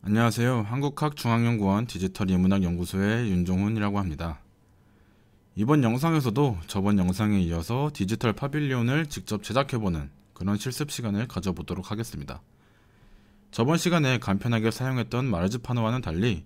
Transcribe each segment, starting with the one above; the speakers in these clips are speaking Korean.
안녕하세요. 한국학중앙연구원 디지털인문학연구소의 윤종훈이라고 합니다. 이번 영상에서도 저번 영상에 이어서 디지털 파빌리온을 직접 제작해보는 그런 실습 시간을 가져보도록 하겠습니다. 저번 시간에 간편하게 사용했던 마르즈파노와는 달리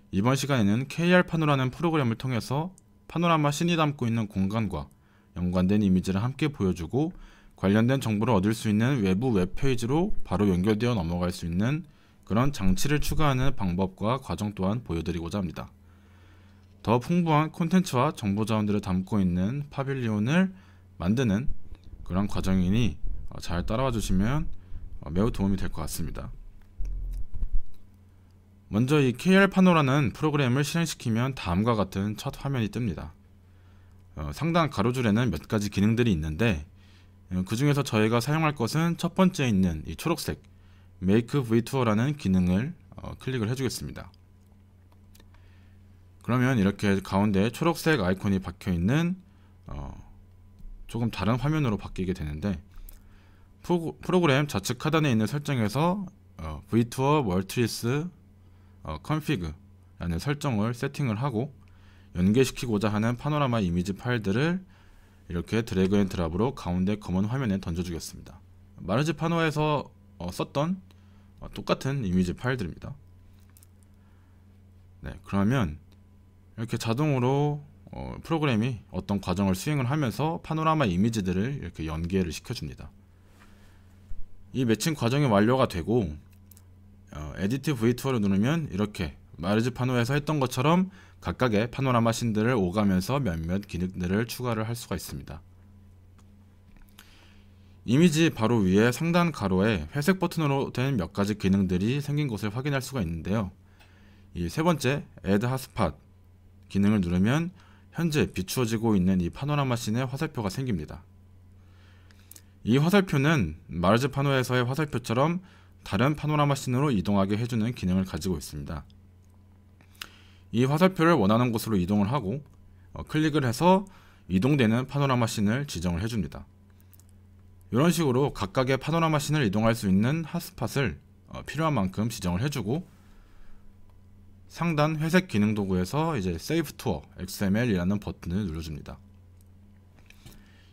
이번 시간에는 KR파노라는 프로그램을 통해서 파노라마 씬이 담고 있는 공간과 연관된 이미지를 함께 보여주고 관련된 정보를 얻을 수 있는 외부 웹페이지로 바로 연결되어 넘어갈 수 있는 그런 장치를 추가하는 방법과 과정 또한 보여드리고자 합니다. 더 풍부한 콘텐츠와 정보 자원들을 담고 있는 파빌리온을 만드는 그런 과정이니 잘 따라와 주시면 매우 도움이 될 것 같습니다. 먼저 이 KR파노라는 프로그램을 실행시키면 다음과 같은 첫 화면이 뜹니다. 상단 가로줄에는 몇 가지 기능들이 있는데 그 중에서 저희가 사용할 것은 첫 번째에 있는 이 초록색 Make V2R라는 기능을 클릭을 해주겠습니다. 그러면 이렇게 가운데 초록색 아이콘이 박혀있는 조금 다른 화면으로 바뀌게 되는데 프로그램 좌측 하단에 있는 설정에서 V2R 멀티리스 config 라는 설정을 세팅을 하고 연계시키고자 하는 파노라마 이미지 파일들을 이렇게 드래그 앤 드랍으로 가운데 검은 화면에 던져주겠습니다. 마르즈파노에서 썼던 똑같은 이미지 파일들입니다. 네, 그러면 이렇게 자동으로 프로그램이 어떤 과정을 수행을 하면서 파노라마 이미지들을 이렇게 연계를 시켜줍니다. 이 매칭 과정이 완료가 되고 에디트 V2R을 누르면 이렇게 마르즈파노에서 했던 것처럼 각각의 파노라마 씬들을 오가면서 몇몇 기능들을 추가를 할 수가 있습니다. 이미지 바로 위에 상단 가로에 회색 버튼으로 된 몇 가지 기능들이 생긴 것을 확인할 수가 있는데요. 이 세 번째 Add Hotspot 기능을 누르면 현재 비추어지고 있는 이 파노라마 씬의 화살표가 생깁니다. 이 화살표는 마르즈파노에서의 화살표처럼 다른 파노라마 씬으로 이동하게 해주는 기능을 가지고 있습니다. 이 화살표를 원하는 곳으로 이동을 하고 클릭을 해서 이동되는 파노라마 씬을 지정을 해줍니다. 이런 식으로 각각의 파노라마 씬을 이동할 수 있는 핫스팟을 필요한 만큼 지정을 해주고 상단 회색 기능 도구에서 이제 Save to XML이라는 버튼을 눌러줍니다.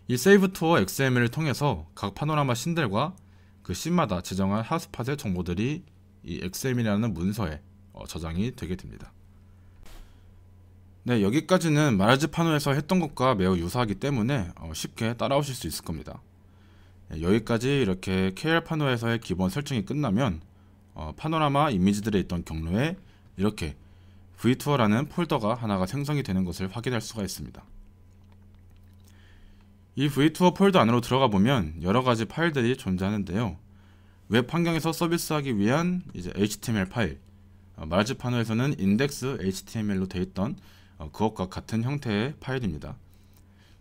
이 Save to XML을 통해서 각 파노라마 씬들과 그 씬마다 지정한 핫스팟의 정보들이 이 XML이라는 문서에 저장이 되게 됩니다. 네, 여기까지는 마르즈파노에서 했던 것과 매우 유사하기 때문에 쉽게 따라오실 수 있을 겁니다. 여기까지 이렇게 KR파노에서의 기본 설정이 끝나면 파노라마 이미지들에 있던 경로에 이렇게 V2R라는 폴더가 하나가 생성이 되는 것을 확인할 수가 있습니다. 이 V2R 폴더 안으로 들어가 보면 여러가지 파일들이 존재하는데요. 웹 환경에서 서비스하기 위한 이제 HTML 파일, 마르즈파노에서는 index HTML로 되어 있던 그것과 같은 형태의 파일입니다.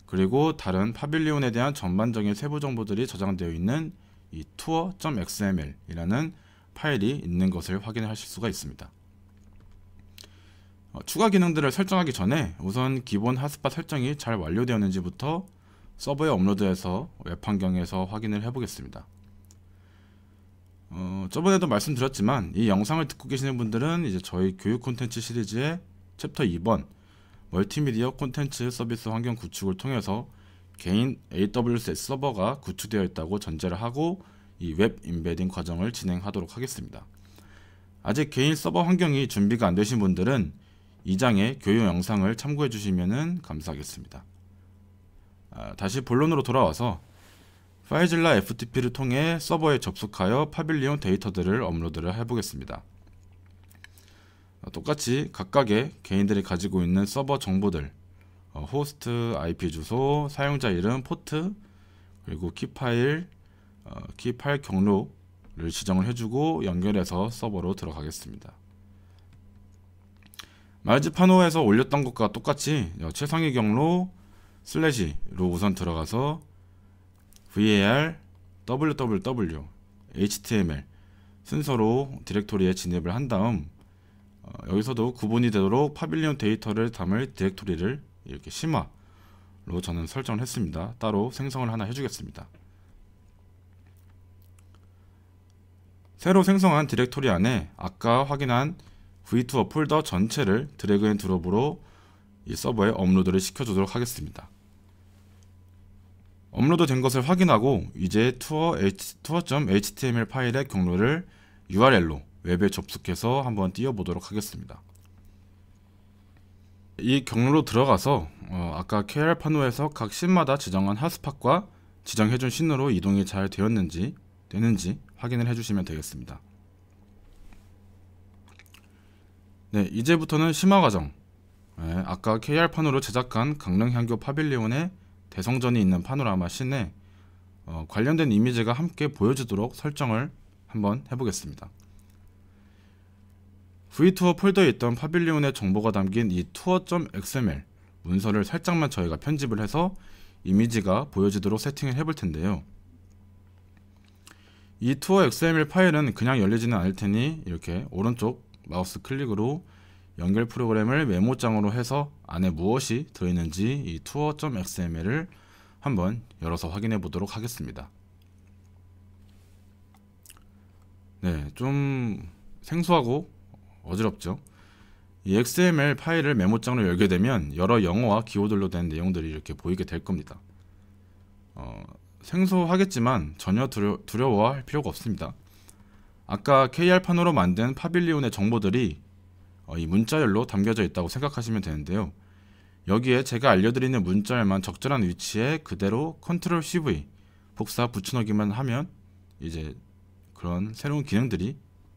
그리고 다른 파빌리온에 대한 전반적인 세부 정보들이 저장되어 있는 이 tour.xml 이라는 파일이 있는 것을 확인하실 수가 있습니다. 추가 기능들을 설정하기 전에 우선 기본 핫스팟 설정이 잘 완료되었는지부터 서버에 업로드해서 웹 환경에서 확인을 해보겠습니다. 저번에도 말씀드렸지만 이 영상을 듣고 계시는 분들은 이제 저희 교육 콘텐츠 시리즈의 챕터 2번 멀티미디어 콘텐츠 서비스 환경 구축을 통해서 개인 AWS 서버가 구축되어 있다고 전제를 하고 이 웹 임베딩 과정을 진행하도록 하겠습니다. 아직 개인 서버 환경이 준비가 안 되신 분들은 이 장의 교육 영상을 참고해 주시면 감사하겠습니다. 다시 본론으로 돌아와서 파이즐라 FTP를 통해 서버에 접속하여 파빌리온 데이터들을 업로드를 해보겠습니다. 똑같이 각각의 개인들이 가지고 있는 서버 정보들, 호스트, IP 주소, 사용자 이름, 포트, 그리고 키 파일 경로를 지정을 해주고 연결해서 서버로 들어가겠습니다. 마르즈파노에서 올렸던 것과 똑같이 최상위 경로 /로 우선 들어가서 var www html 순서로 디렉토리에 진입을 한 다음 여기서도 구분이 되도록 파빌리온 데이터를 담을 디렉토리를 이렇게 심화를 저는 설정을 했습니다. 따로 생성을 하나 해주겠습니다. 새로 생성한 디렉토리 안에 아까 확인한 v2어 폴더 전체를 드래그 앤 드롭으로 이 서버에 업로드를 시켜주도록 하겠습니다. 업로드 된 것을 확인하고 이제 투어.html 파일의 경로를 URL로 웹에 접속해서 한번 띄워보도록 하겠습니다. 이 경로로 들어가서 아까 kr판호에서 각 씬마다 지정한 핫스팟과 지정해준 씬으로 이동이 잘 되는지 확인을 해주시면 되겠습니다. 네, 이제부터는 심화 과정. 아까 kr판호로 제작한 강릉향교 파빌리온의 대성전이 있는 파노라마 씬에 관련된 이미지가 함께 보여지도록 설정을 한번 해보겠습니다. v2어 폴더에 있던 파빌리온의 정보가 담긴 이 투어.xml 문서를 살짝만 저희가 편집을 해서 이미지가 보여지도록 세팅을 해볼 텐데요. 이 투어.xml 파일은 그냥 열리지는 않을 테니 이렇게 오른쪽 마우스 클릭으로 연결 프로그램을 메모장으로 해서 안에 무엇이 들어있는지 이 투어.xml을 한번 열어서 확인해 보도록 하겠습니다. 네, 좀 생소하고 어지럽죠. 이 XML 파일을 메모장으로 열게 되면 여러 영어와 기호들로 된 내용들이 이렇게 보이게 될 겁니다. 생소하겠지만 전혀 두려워할 필요가 없습니다. 아까 kr판호로 만든 파빌리온의 정보들이 이 문자열로 담겨져 있다고 생각하시면 되는데요. 여기에 제가 알려드리는 문자열만 적절한 위치에 그대로 Ctrl+CV 복사 붙여넣기만 하면 이제 그런 새로운 기능들이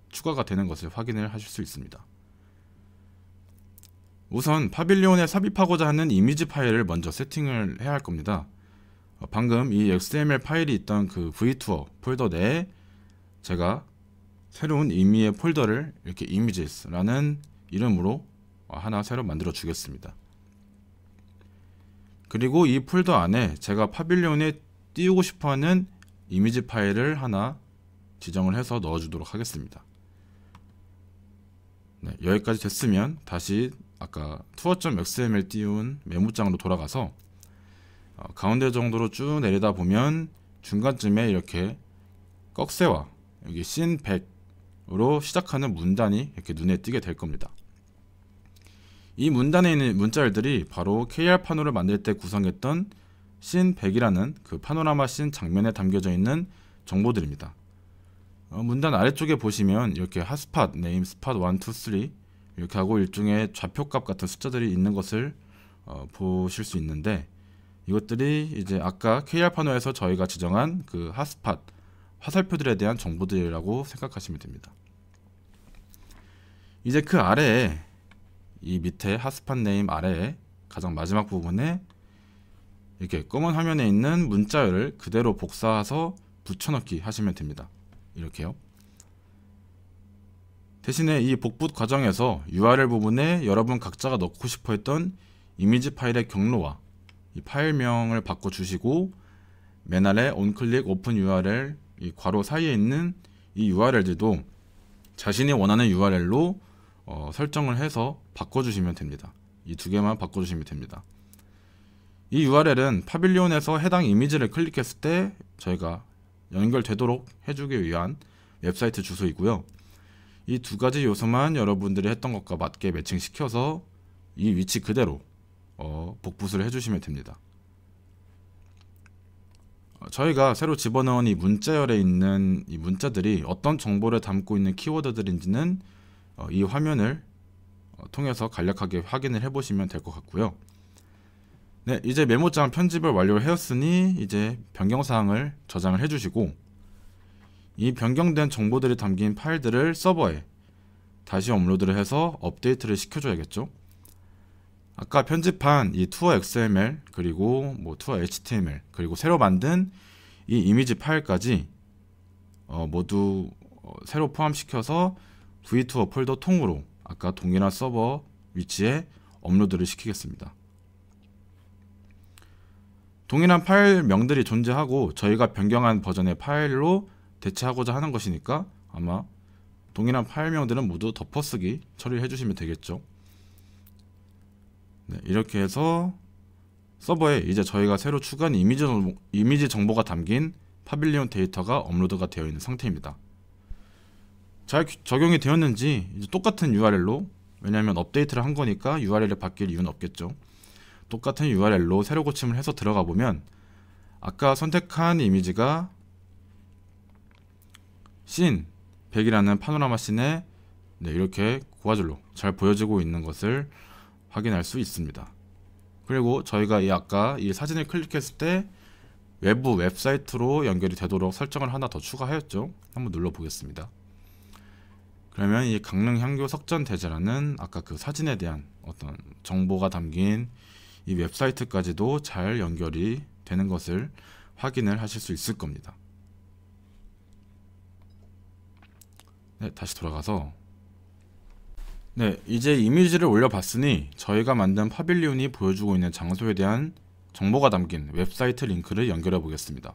추가가 되는 것을 확인을 하실 수 있습니다. 우선 파빌리온에 삽입하고자 하는 이미지 파일을 먼저 세팅을 해야 할 겁니다. 방금 이 XML 파일이 있던 그 v2어 폴더 내에 제가 새로운 의미의 폴더를 이렇게 images라는 이름으로 하나 새로 만들어 주겠습니다. 그리고 이 폴더 안에 제가 파빌리온에 띄우고 싶어하는 이미지 파일을 하나 지정을 해서 넣어주도록 하겠습니다. 네, 여기까지 됐으면 다시 아까 투어.xml 띄운 메모장으로 돌아가서 가운데 정도로 쭉 내리다 보면 중간쯤에 이렇게 꺽쇠와 여기 씬 100으로 시작하는 문단이 이렇게 눈에 띄게 될 겁니다. 이 문단에 있는 문자열들이 바로 kr판호를 만들 때 구성했던 씬 100이라는 그 파노라마 씬 장면에 담겨져 있는 정보들입니다. 문단 아래쪽에 보시면 이렇게 핫스팟, 네임, 스팟 1, 2, 3 이렇게 하고 일종의 좌표값 같은 숫자들이 있는 것을 보실 수 있는데 이것들이 이제 아까 kr판호에서 저희가 지정한 그 핫스팟, 화살표들에 대한 정보들이라고 생각하시면 됩니다. 이제 그 아래에 이 밑에 핫스팟 네임 아래에 가장 마지막 부분에 이렇게 검은 화면에 있는 문자열을 그대로 복사해서 붙여넣기 하시면 됩니다. 이렇게요. 대신에 이 복붙 과정에서 URL 부분에 여러분 각자가 넣고 싶어 했던 이미지 파일의 경로와 이 파일명을 바꿔주시고 맨 아래 onClick open URL 이 괄호 사이에 있는 이 URL들도 자신이 원하는 URL로 설정을 해서 바꿔주시면 됩니다. 이 두 개만 바꿔주시면 됩니다. 이 URL은 파빌리온에서 해당 이미지를 클릭했을 때 저희가 연결되도록 해주기 위한 웹사이트 주소이고요. 이 두 가지 요소만 여러분들이 했던 것과 맞게 매칭시켜서 이 위치 그대로 복붙을 해주시면 됩니다. 저희가 새로 집어넣은 이 문자열에 있는 이 문자들이 어떤 정보를 담고 있는 키워드들인지는 이 화면을 통해서 간략하게 확인을 해보시면 될 것 같고요. 네, 이제 메모장 편집을 완료하였으니 이제 변경사항을 저장을 해주시고 이 변경된 정보들이 담긴 파일들을 서버에 다시 업로드를 해서 업데이트를 시켜줘야겠죠. 아까 편집한 이 투어 XML 그리고 뭐 투어 HTML 그리고 새로 만든 이 이미지 파일까지 모두 새로 포함시켜서 v2어 폴더 통으로 아까 동일한 서버 위치에 업로드를 시키겠습니다. 동일한 파일명들이 존재하고 저희가 변경한 버전의 파일로 대체하고자 하는 것이니까 아마 동일한 파일명들은 모두 덮어쓰기 처리를 해주시면 되겠죠. 네, 이렇게 해서 서버에 이제 저희가 새로 추가한 이미지 정보가 담긴 파빌리온 데이터가 업로드가 되어 있는 상태입니다. 잘 적용이 되었는지 이제 똑같은 URL로, 왜냐하면 업데이트를 한 거니까 URL이 바뀔 이유는 없겠죠. 똑같은 URL로 새로 고침을 해서 들어가 보면 아까 선택한 이미지가 씬 100이라는 파노라마 씬에 이렇게 고화질로 잘 보여지고 있는 것을 확인할 수 있습니다. 그리고 저희가 아까 이 사진을 클릭했을 때 외부 웹사이트로 연결이 되도록 설정을 하나 더 추가하였죠. 한번 눌러 보겠습니다. 그러면 이 강릉 향교 석전대제라는 아까 그 사진에 대한 어떤 정보가 담긴 이 웹사이트까지도 잘 연결이 되는 것을 확인을 하실 수 있을 겁니다. 네, 다시 돌아가서 이제 이미지를 올려봤으니 저희가 만든 파빌리온이 보여주고 있는 장소에 대한 정보가 담긴 웹사이트 링크를 연결해 보겠습니다.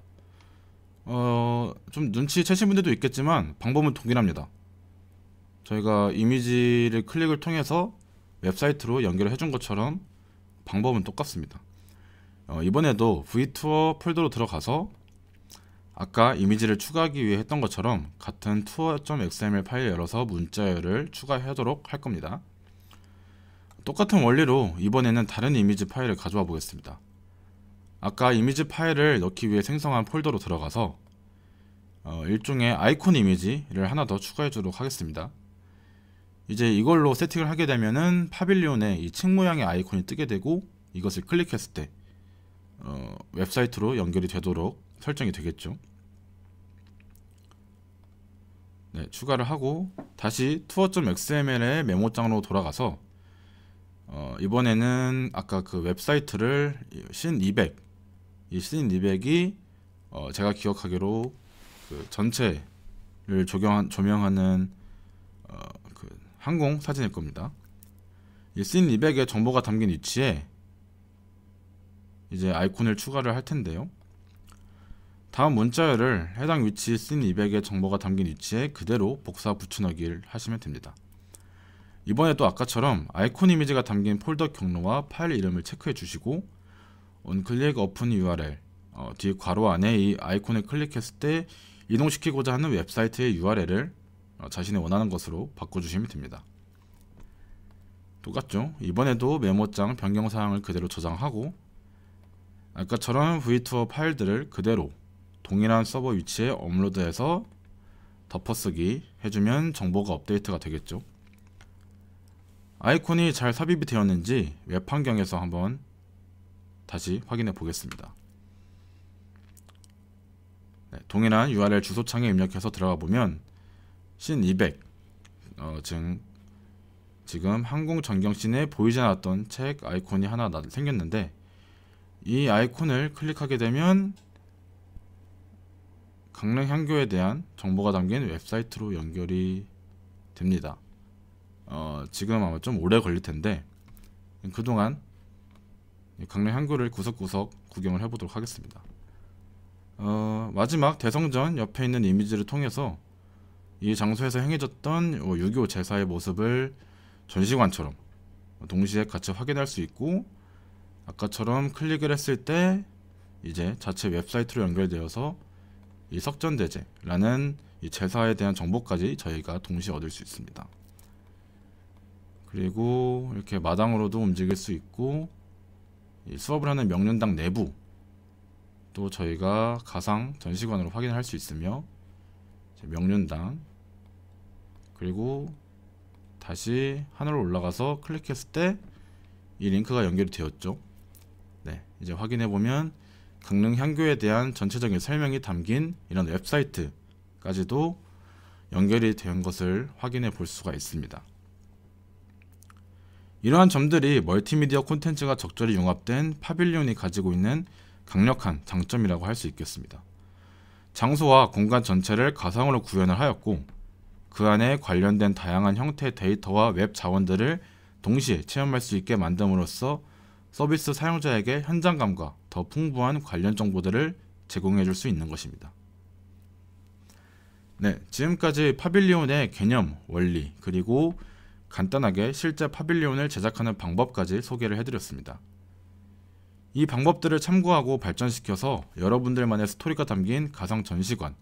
좀 눈치채신 분들도 있겠지만 방법은 동일합니다. 저희가 이미지를 클릭을 통해서 웹사이트로 연결을 해준 것처럼 방법은 똑같습니다. 이번에도 vTour 폴더로 들어가서 아까 이미지를 추가하기 위해 했던 것처럼 같은 tour.xml 파일 열어서 문자열을 추가하도록 할 겁니다. 똑같은 원리로 이번에는 다른 이미지 파일을 가져와 보겠습니다. 아까 이미지 파일을 넣기 위해 생성한 폴더로 들어가서 일종의 아이콘 이미지를 하나 더 추가해 주도록 하겠습니다. 이제 이걸로 세팅을 하게 되면은 파빌리온에 이 책 모양의 아이콘이 뜨게 되고 이것을 클릭했을 때 웹사이트로 연결이 되도록 설정이 되겠죠. 추가를 하고 다시 tour.xml의 메모장으로 돌아가서 이번에는 아까 그 웹사이트를 씬200, 이 씬200이 제가 기억하기로 그 전체를 조명하는 그 항공 사진일 겁니다. 이 씬200의 정보가 담긴 위치에 이제 아이콘을 추가를 할 텐데요. 다음 문자열을 해당 위치 씬200의 정보가 담긴 위치에 그대로 복사 붙여넣기를 하시면 됩니다. 이번에도 아까처럼 아이콘 이미지가 담긴 폴더 경로와 파일 이름을 체크해 주시고 onClick open URL 뒤 괄호 안에 이 아이콘을 클릭했을 때 이동시키고자 하는 웹사이트의 URL을 자신이 원하는 것으로 바꿔주시면 됩니다. 똑같죠? 이번에도 메모장 변경사항을 그대로 저장하고 아까처럼 vTour 파일들을 그대로 동일한 서버 위치에 업로드해서 덮어쓰기 해주면 정보가 업데이트가 되겠죠. 아이콘이 잘 삽입이 되었는지 웹 환경에서 한번 다시 확인해 보겠습니다. 동일한 URL 주소창에 입력해서 들어가 보면 씬200 지금 항공전경씬에 보이지 않았던 책 아이콘이 하나 생겼는데 이 아이콘을 클릭하게 되면 강릉 향교에 대한 정보가 담긴 웹사이트로 연결이 됩니다. 지금 아마 좀 오래 걸릴 텐데 그동안 강릉 향교를 구석구석 구경을 해보도록 하겠습니다. 마지막 대성전 옆에 있는 이미지를 통해서 이 장소에서 행해졌던 6.25 제사의 모습을 전시관처럼 동시에 같이 확인할 수 있고 아까처럼 클릭을 했을 때 이제 자체 웹사이트로 연결되어서 이 석전대제라는 이 제사에 대한 정보까지 저희가 동시에 얻을 수 있습니다. 그리고 이렇게 마당으로도 움직일 수 있고 이 수업을 하는 명륜당 내부 또 저희가 가상 전시관으로 확인할 수 있으며 명륜당 그리고 다시 하늘로 올라가서 클릭했을 때 이 링크가 연결이 되었죠. 이제 확인해 보면 강릉 향교에 대한 전체적인 설명이 담긴 이런 웹사이트까지도 연결이 된 것을 확인해 볼 수가 있습니다. 이러한 점들이 멀티미디어 콘텐츠가 적절히 융합된 파빌리온이 가지고 있는 강력한 장점이라고 할 수 있겠습니다. 장소와 공간 전체를 가상으로 구현을 하였고 그 안에 관련된 다양한 형태의 데이터와 웹 자원들을 동시에 체험할 수 있게 만듦으로써 서비스 사용자에게 현장감과 더 풍부한 관련 정보들을 제공해 줄 수 있는 것입니다. 지금까지 파빌리온의 개념, 원리, 그리고 간단하게 실제 파빌리온을 제작하는 방법까지 소개를 해드렸습니다. 이 방법들을 참고하고 발전시켜서 여러분들만의 스토리가 담긴 가상 전시관,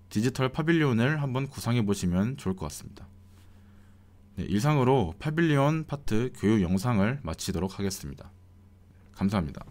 디지털 파빌리온을 한번 구상해 보시면 좋을 것 같습니다. 네, 이상으로 파빌리온 파트 교육 영상을 마치도록 하겠습니다. 감사합니다.